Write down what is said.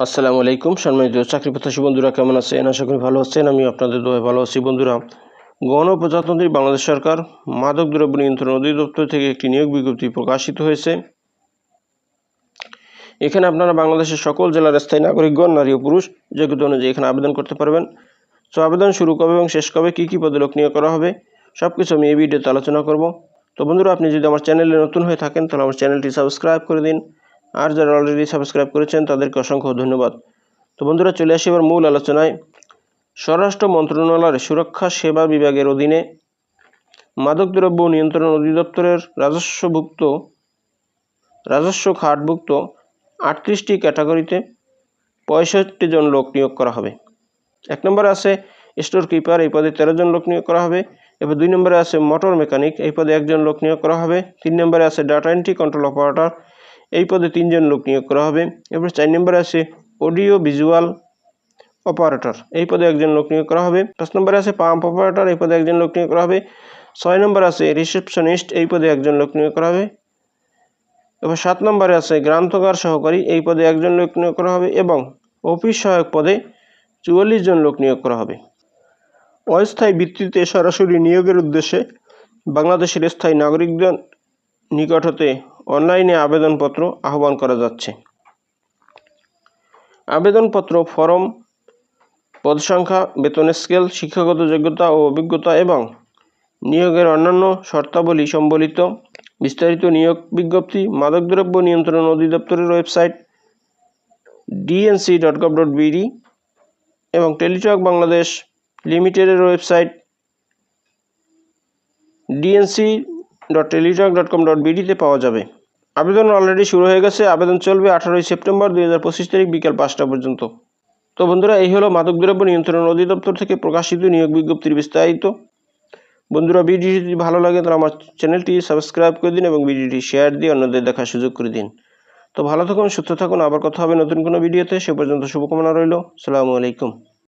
আসসালামু আলাইকুম সম্মানিত চাকরি প্রত্যাশী বন্ধুরা, কেমন আছেন? আশা করি ভালো আছেন। আমি আপনাদের দোয়ায় ভালো আছি। বন্ধুরা, গণপ্রজাতন্ত্রী বাংলাদেশ সরকার মাদক দ্রব্য নিয়ন্ত্রণ অধিদপ্তর থেকে একটি নিয়োগ বিজ্ঞপ্তি প্রকাশিত হয়েছে। এখানে আপনারা বাংলাদেশের সকল জেলার স্থায়ী নাগরিকগণ, নারী ও পুরুষ যোগ্যতা অনুযায়ী এখানে আবেদন করতে পারবেন। তো আবেদন শুরু কবে এবং শেষ কবে, কী কী পদে লোক নিয়োগ করা হবে, সব কিছু আমি এই ভিডিওতে আলোচনা করব। তো বন্ধুরা, আপনি যদি আমার চ্যানেলে নতুন হয়ে থাকেন তাহলে আমার চ্যানেলটি সাবস্ক্রাইব করে দিন, আর যারা অলরেডি সাবস্ক্রাইব করেছেন তাদেরকে অসংখ্য ধন্যবাদ। তো বন্ধুরা, চলে আসি এবার মূল আলোচনায়। স্বরাষ্ট্র মন্ত্রণালয়ের সুরক্ষা সেবা বিভাগের অধীনে মাদকদ্রব্য নিয়ন্ত্রণ অধিদপ্তরের রাজস্ব খাতভুক্ত 38টি ক্যাটাগরিতে 65 জন লোক নিয়োগ করা হবে। 1 নম্বরে আছে স্টোর কিপার, এই পদে 13 জন লোক নিয়োগ করা হবে। এবার 2 নম্বরে আছে মোটর মেকানিক, এই পদে 1 জন লোক নিয়োগ করা হবে। 3 নম্বরে আছে ডাটা এন্ট্রি কন্ট্রোল অপারেটর, এই পদে 3 জন লোক নিয়োগ করা হবে। এবার 4 নম্বরে আছে অডিও ভিজুয়াল অপারেটর, এই পদে 1 জন লোক নিয়োগ করা হবে। 5 নম্বরে আছে পাম্প অপারেটর, এই পদে 1 জন লোক নিয়োগ করা হবে। 6 নম্বরে আছে রিসেপশনিস্ট, এই পদে 1 জন লোক নিয়োগ করা হবে। এবার 7 নম্বরে আছে গ্রন্থাগার সহকারী, এই পদে 1 জন লোক নিয়োগ করা হবে এবং অফিস সহায়ক পদে 44 জন লোক নিয়োগ করা হবে। অস্থায়ী ভিত্তিতে সরাসরি নিয়োগের উদ্দেশ্যে বাংলাদেশের স্থায়ী নাগরিকদের নিকট হতে অনলাইনে আবেদনপত্র আহ্বান করা যাচ্ছে। আবেদনপত্র, ফরম, পদ সংখ্যা, বেতন স্কেল, শিক্ষাগত যোগ্যতা ও অভিজ্ঞতা এবং নিয়োগের অন্যান্য শর্তাবলী সম্বলিত বিস্তারিত নিয়োগ বিজ্ঞপ্তি মাদকদ্রব্য নিয়ন্ত্রণ অধিদপ্তরের ওয়েবসাইট dnc.gov.bd এবং টেলিটক বাংলাদেশ লিমিটেডের ওয়েবসাইট dnc.teletalk.com.bd-তে পাওয়া যাবে। আবেদন অলরেডি শুরু হয়ে গেছে। আবেদন চলবে 18 সেপ্টেম্বর 2025 তারিখ বিকাল 5টা পর্যন্ত। তো বন্ধুরা, এই হলো মাদকদ্রব্য নিয়ন্ত্রণ অধিদপ্তর থেকে প্রকাশিত নিয়োগ বিজ্ঞপ্তির বিস্তারিত। বন্ধুরা, ভিডিওটি যদি ভালো লাগে তাহলে আমার চ্যানেলটি সাবস্ক্রাইব করে দিন এবং ভিডিওটি শেয়ার দিয়ে অন্যদের দেখার সুযোগ করে দিন। তো ভালো থাকুন, সুস্থ থাকুন, আবার কথা হবে নতুন কোনো ভিডিওতে। সে পর্যন্ত শুভকামনা রইল। আসসালামু আলাইকুম।